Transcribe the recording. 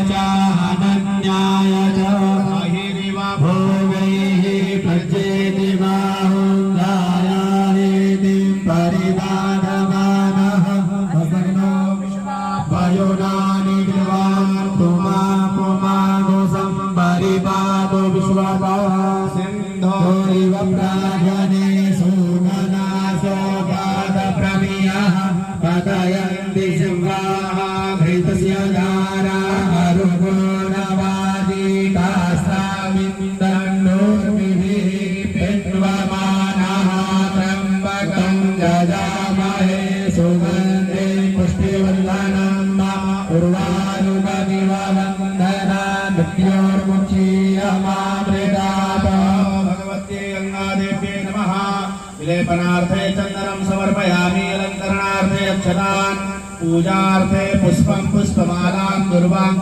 च अनन्याय च भोगैः प्रजेति बाहुन्दायानेति परिदानमानः असग्नो वयोनानि विद्वान् पुमागो संपरिपादो विश्वपाः सिन्धो इव प्राजने सुमनासो पादप्रमियः पतयन्ति सिंहाः घृतस्य धारा अरुगुणवादिकास्तामिन्दन्नोर्मिभिः पिन्वमानः त्र्यम्बकं यजामहे सुगन्धे पुष्टिवर्धनं उर्वारुकमिव वन्दना मृत्योर्मुक्षीयमामृतात्। भगवत्यै गङ्गादेव्यै नमः। विलेपनार्थे चन्दनं समर्पयामि, अलङ्करणार्थे अक्षतान्, पूजार्थे पुष्पं पुष्पमालां दुर्वाङ्कुरं